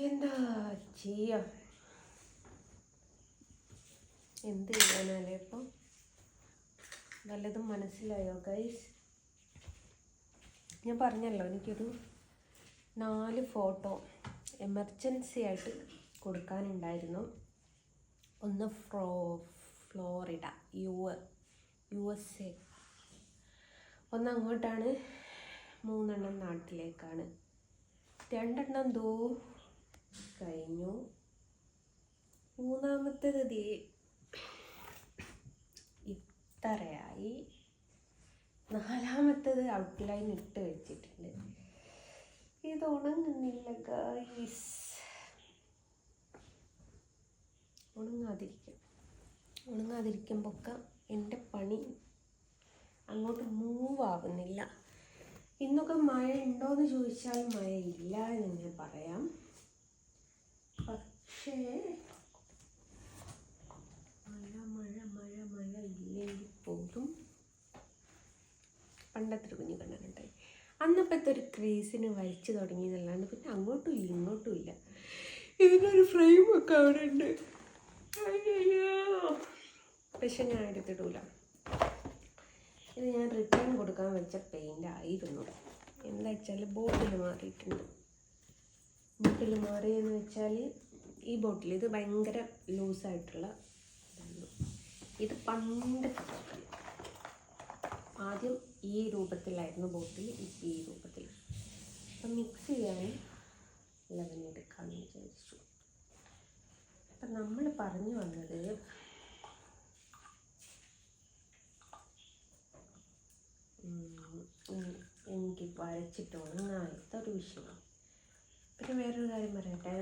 എന്താ ചെയ്യാ, എന്ത് ചെയ്യാനല്ലേ ഇപ്പം? വല്ലതും മനസ്സിലായോ ഗൈസ്? ഞാൻ പറഞ്ഞല്ലോ, എനിക്കൊരു 4 ഫോട്ടോ എമർജൻസി ആയിട്ട് കൊടുക്കാനുണ്ടായിരുന്നു. ഒന്ന് ഫ്ലോറിഡ USA, ഒന്ന് അങ്ങോട്ടാണ്, 3 നാട്ടിലേക്കാണ്. 2 കഴിഞ്ഞു, 3-മത്തേത് ഇത്രയായി, 4-മത്തേത് ഔട്ട്ലൈൻ ഇട്ട് വെച്ചിട്ടുണ്ട്. ഇത് ഉണങ്ങുന്നില്ല ഗൈസ്, ഉണങ്ങാതിരിക്കുമ്പോൾ എൻ്റെ പണി അങ്ങോട്ട് മൂവ് ആവുന്നില്ല. ഇന്നൊക്കെ മഴ ഉണ്ടോയെന്ന് ചോദിച്ചാൽ മഴ ഇല്ല എന്ന് ഞാൻ പറയാം. പക്ഷേ മഴ ഇല്ലെങ്കിൽ പോലും പണ്ടത്തെ കുഞ്ഞു കണ്ണനുണ്ടായി. അന്നപ്പത്തെ ഒരു ക്രീസിന് വലിച്ചു തുടങ്ങിയതല്ലാണ്ട് പിന്നെ അങ്ങോട്ടും ഇല്ല ഇങ്ങോട്ടും ഇല്ല. ഇതിനൊരു ഫ്രെയിമൊക്കെ അവിടെ ഉണ്ട്, പക്ഷെ ഞാൻ എടുത്തിടൂല. ഇത് ഞാൻ റിട്ടേൺ കൊടുക്കാൻ വെച്ച പെയിൻ്റ് ആയിരുന്നു. എന്താ വെച്ചാൽ ബോട്ടിൽ മാറിയിട്ടുണ്ട്. ബോട്ടിൽ മാറിയെന്ന് വെച്ചാൽ ഈ ബോട്ടിൽ ഇത് ഭയങ്കര ലൂസായിട്ടുള്ള ഇതാണ്. ഇത് പണ്ടത്തെ ബോട്ടിൽ, ആദ്യം ഈ രൂപത്തിലായിരുന്നു ബോട്ടിൽ, ഇപ്പം ഈ രൂപത്തിൽ. അപ്പം മിക്സ് ചെയ്യാൻ 11 എടുക്കാമെന്ന് വിചാരിച്ചു. അപ്പം നമ്മൾ പറഞ്ഞു വന്നത്, എനിക്ക് വരച്ചിട്ട് ഉണങ്ങാത്തൊരു വിഷയം. പിന്നെ വേറൊരു കാര്യം പറയട്ടെ,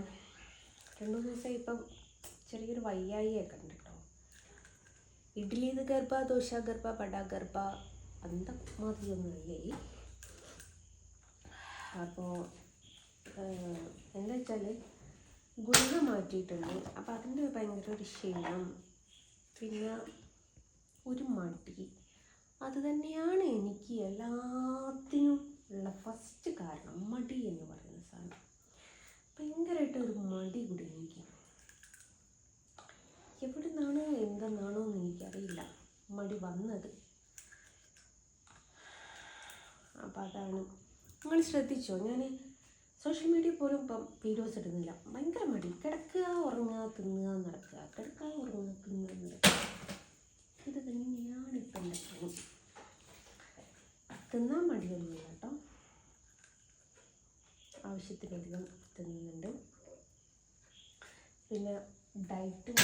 2 ദിവസമായി ഇപ്പം ചെറിയൊരു വയ്യായിയൊക്കെ ഉണ്ട് കേട്ടോ. ഇഡ്ഡലി ഗർഭ, ദോശ ഗർഭ, വട ഗർഭ അന്ത മാതിരിയൊന്നുമല്ലേ. അപ്പോൾ എന്താ വെച്ചാൽ ഗുളിക മാറ്റിയിട്ടുണ്ട്. അപ്പോൾ അതിൻ്റെ ഭയങ്കര ഒരു ക്ഷീണം, പിന്നെ ഒരു മടി. അത് തന്നെയാണ് എനിക്ക് എല്ലാത്തിനും ഉള്ള ഫസ്റ്റ് കാരണം, മടി എന്ന് പറയുന്ന സാധനം. ഭയങ്കരമായിട്ട് ഒരു മടി കൂടി എനിക്ക്, എവിടെ നിന്നാണോ എന്തെന്നാണോ എന്ന് എനിക്കറിയില്ല മടി വന്നത്. അപ്പം അതാണ്. നിങ്ങൾ ശ്രദ്ധിച്ചോ, ഞാൻ സോഷ്യൽ മീഡിയ പോലും ഇപ്പം വീഡിയോസ് ഇടുന്നില്ല. ഭയങ്കര മടി, കിടക്കുക ഉറങ്ങുക തിന്നുക നടക്കുക, കിടക്കുക ഉറങ്ങുക തിന്നുക നടക്കുക. ഇത് തന്നെയാണ് ഇപ്പം എൻ്റെ പണി. തിന്നാൻ മടിയൊന്നുമില്ല കേട്ടോ, ആവശ്യത്തിലധികം തിന്നുന്നുണ്ട്. പിന്നെ ഡയറ്റും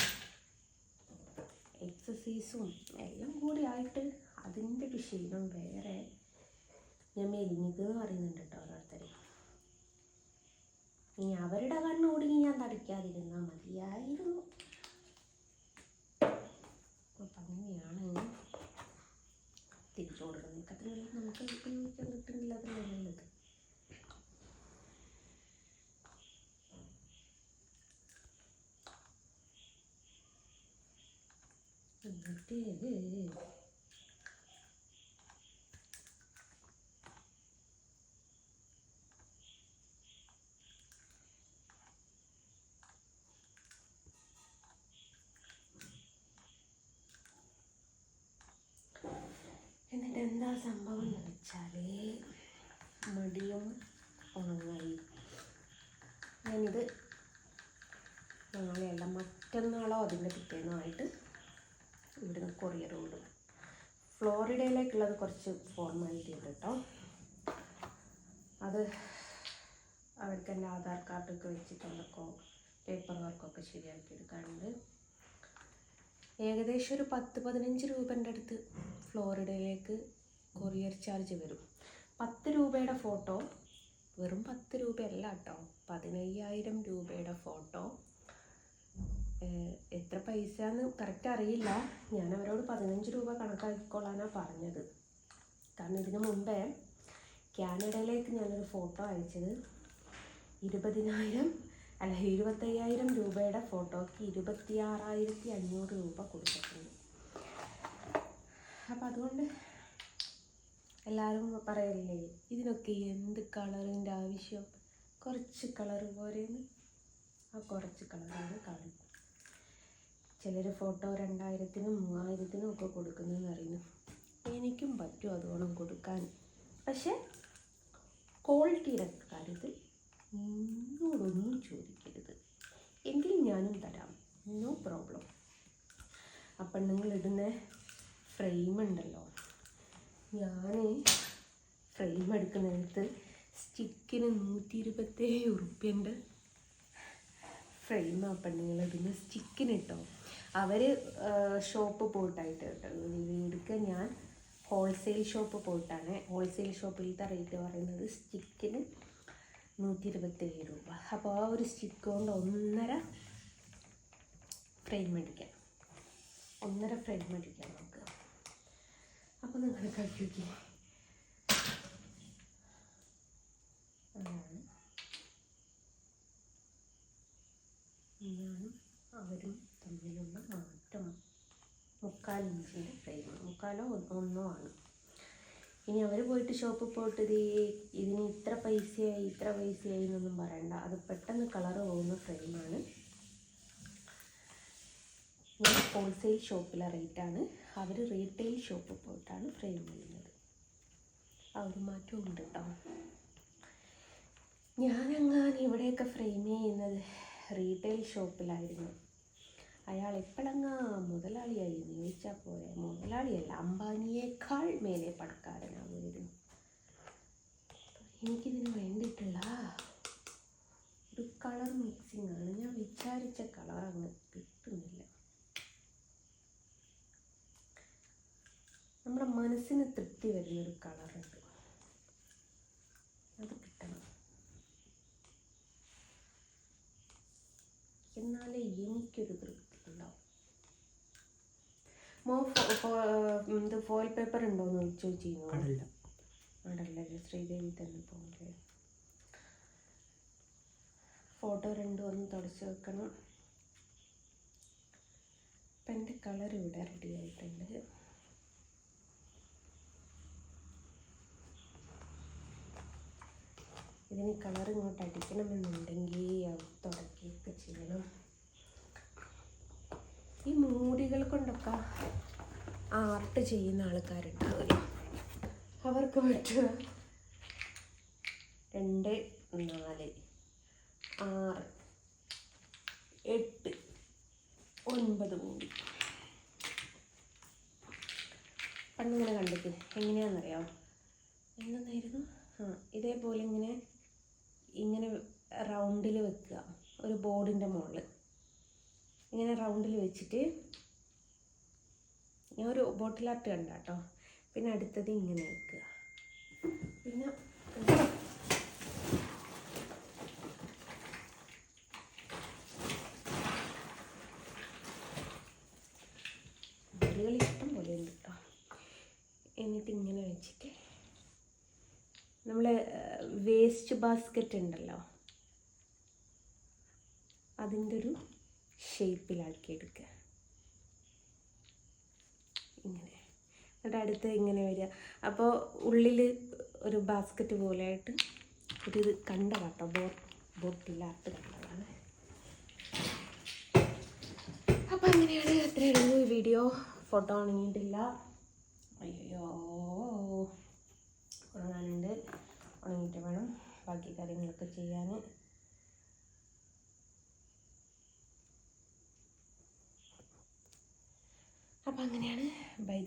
എക്സസൈസും എല്ലാം കൂടി ആയിട്ട് അതിൻ്റെ ഒരു ക്ഷീണം വേറെ. ഞാൻ മെലിഞ്ഞതെന്ന് പറയുന്നുണ്ട് കേട്ടോ ഓരോരുത്തർ. ഇനി അവരുടെ കണ്ണോടുങ്ങി ഞാൻ തടിക്കാതിരുന്നാൽ മതിയായിരുന്നു. അപ്പം അങ്ങനെയാണ് തിരിച്ചു കൊടുക്കുന്നത്. അതിനുള്ള നമുക്ക് ഉപയോഗിക്കാൻ കിട്ടുന്നില്ല, അത് നല്ലത്. എന്നിട്ട് എന്താ സംഭവം എന്ന് വെച്ചാൽ, മടിയും ഉണങ്ങായി. ഞാനിത് നാളെയല്ല മറ്റന്നാളോ അതിൻ്റെ പിറ്റേന്നോ ആയിട്ട് ഇവിടുന്ന് കൊറിയർ വിടും. ഫ്ലോറിഡയിലേക്കുള്ളത് കുറച്ച് ഫോർമാലിറ്റി ഉണ്ട് കേട്ടോ. അത് അവർക്ക് എൻ്റെ ആധാർ കാർഡൊക്കെ വെച്ചിട്ടുള്ളൊക്കെ പേപ്പർ വർക്കൊക്കെ ശരിയാക്കി എടുക്കാറുണ്ട്. ഏകദേശം ഒരു 10-15 രൂപൻ്റെ അടുത്ത് ഫ്ലോറിഡയിലേക്ക് കൊറിയർ ചാർജ് വരും. 10 രൂപയുടെ ഫോട്ടോ വെറും 10 രൂപയല്ല കേട്ടോ, 15,000 രൂപയുടെ ഫോട്ടോ. എത്ര പൈസ എന്ന് കറക്റ്റ് അറിയില്ല. ഞാൻ അവരോട് 15 രൂപ കണക്കാക്കിക്കൊള്ളാനാണ് പറഞ്ഞത്. കാരണം ഇതിനു മുമ്പേ കാനഡയിലേക്ക് ഞാനൊരു ഫോട്ടോ അയച്ചത് 25,000 രൂപയുടെ ഫോട്ടോയ്ക്ക് 26,500 രൂപ കൊടുത്തിട്ടുണ്ട്. അപ്പം അതുകൊണ്ട് എല്ലാവരും പറയല്ലേ, ഇതിനൊക്കെ എന്ത് കളറിൻ്റെ ആവശ്യം, കുറച്ച് കളർ പോരെന്ന്. ആ കുറച്ച് കളറാണ് കാണുന്നത്. ചിലർ ഫോട്ടോ 2000-നും 3000-നും ഒക്കെ കൊടുക്കുന്നതെന്ന് അറിയുന്നു. എനിക്കും പറ്റും അതുകൊണ്ട് കൊടുക്കാൻ. പക്ഷേ ക്വാളിറ്റിയുടെ കാര്യത്തിൽ എന്നോടൊന്നും ചോദിക്കരുത്. എങ്കിൽ ഞാനും തരാം, നോ പ്രോബ്ലം. അപ്പം നിങ്ങളിടുന്ന ഫ്രെയിം ഉണ്ടല്ലോ, ഞാൻ ഫ്രെയിം എടുക്കുന്നിടത്ത് സ്റ്റിക്കിന് 127 ഉറുപ്പ്യൻ്റെ ഫ്രെയിം. അപ്പം നിങ്ങളിടുന്ന സ്റ്റിക്കിന് കേട്ടോ. അവർ ഷോപ്പ് പോയിട്ടായിട്ട് കേട്ടോ എടുക്കുക. ഞാൻ ഹോൾസെയിൽ ഷോപ്പ് പോയിട്ടാണ്. ഹോൾസെയിൽ ഷോപ്പിലത്തെ റേറ്റ് പറയുന്നത് സ്റ്റിക്കിന് 127 രൂപ. അപ്പോൾ ആ ഒരു സ്റ്റിക്ക് കൊണ്ട് 1.5 ഫ്രെയിം അടിക്കാം. 1.5 ഫ്രെയിം അടിക്കാം നമുക്ക്. അപ്പോൾ നിങ്ങൾ കഴിക്കുക. അതാണ് ഞാനും അവരും തമ്മിലുള്ള മാറ്റം. 3/4 ഇഞ്ചിൻ്റെ ഫ്രെയിം, 3/4 ആണ്. ഇനി അവർ പോയിട്ട് ഷോപ്പിൽ പോയിട്ട് ഇതിന് ഇത്ര പൈസയായി എന്നൊന്നും പറയണ്ട. അത് പെട്ടെന്ന് കളറ് പോകുന്ന ഫ്രെയിമാണ്. ഞാൻ ഹോൾസെയിൽ ഷോപ്പിലെ റേറ്റാണ്, അവർ റീറ്റെയിൽ ഷോപ്പിൽ പോയിട്ടാണ് ഫ്രെയിം ചെയ്യുന്നത്. ആ ഒരു മാറ്റം ഉണ്ട് കേട്ടോ. ഞാനെങ്ങാനും ഇവിടെയൊക്കെ ഫ്രെയിം ചെയ്യുന്നത് റീറ്റെയിൽ ഷോപ്പിലായിരുന്നു. അയാൾ എപ്പോഴെങ്ങാ മുതലാളിയായി ചോദിച്ചാൽ പോലെ, മുതലാളിയല്ല, അംബാനിയേക്കാൾ മേലെ പണക്കാരനാകുമായിരുന്നു. എനിക്കിതിന് വേണ്ടിയിട്ടുള്ള ഒരു കളർ മിക്സിംഗ് ആണ്. ഞാൻ വിചാരിച്ച കളർ അങ്ങ് കിട്ടുന്നില്ല. നമ്മുടെ മനസ്സിന് തൃപ്തി വരുന്നൊരു കളറുണ്ട്, അത് കിട്ടണം. എന്നാലേ എനിക്കൊരു തൃപ്തി ഉണ്ടാവും. ഫോയിൽ പേപ്പർ ഉണ്ടോയെന്ന് ചോദിച്ചിരുന്നു. അടല്ലേ, ശ്രീദേവി തന്നെ പോലെ. ഫോട്ടോ 2 ഒന്ന് തുടച്ച് വെക്കണം. അപ്പം എൻ്റെ കളർ ഇവിടെ റെഡി ആയിട്ടുണ്ട്. ഇതിന് കളർ ഇങ്ങോട്ട് അടിക്കണമെന്നുണ്ടെങ്കിൽ തുടക്കുകയൊക്കെ ചെയ്യണം. ഈ മൂടികൾ കൊണ്ടൊക്കെ ആർട്ട് ചെയ്യുന്ന ആൾക്കാരുണ്ടാവില്ല, അവർക്ക് പറ്റുക 2, 4, 6, 8, 9 മൂടി. പണ്ടിങ്ങനെ കണ്ടിട്ട് എങ്ങനെയാണെന്നറിയാമോ? എന്തായിരുന്നു, ഇതേപോലെ ഇങ്ങനെ റൗണ്ടിൽ വെക്കുക. ഒരു ബോർഡിൻ്റെ മുകളിൽ ഇങ്ങനെ റൗണ്ടിൽ വെച്ചിട്ട്, ഞാൻ ഒരു ബോട്ടിൽ ആർട്ട് കണ്ട കേട്ടോ. പിന്നെ അടുത്തത് ഇങ്ങനെ വെക്കുക. പിന്നെ ബോഡികൾ ഇഷ്ടം പോലെ ഉണ്ട് കേട്ടോ. എന്നിട്ട് ഇങ്ങനെ വെച്ചിട്ട് നമ്മൾ വേസ്റ്റ് ബാസ്ക്കറ്റ് ഉണ്ടല്ലോ, അതിൻ്റെ ഒരു ഷേപ്പിലാക്കിയെടുക്കുക ഇങ്ങനെ. എന്നിട്ട് അടുത്ത് ഇങ്ങനെ വരിക. അപ്പോൾ ഉള്ളിൽ ഒരു ബാസ്ക്കറ്റ് പോലെ ആയിട്ട് ഇത് കണ്ട കേട്ടോ, ബോട്ടിലാർട്ട് കണ്ടതാണ്. അപ്പോൾ അങ്ങനെയാണ്. അത്രയുള്ളൂ ഈ വീഡിയോ. ഫോട്ടോ ഉണങ്ങിയിട്ടില്ല. അയ്യോ, ഉണങ്ങാനുണ്ട്. ഉണങ്ങിയിട്ട് വേണം ബാക്കി കാര്യങ്ങളൊക്കെ ചെയ്യാൻ. അപ്പം അങ്ങനെയാണ്. ബൈ.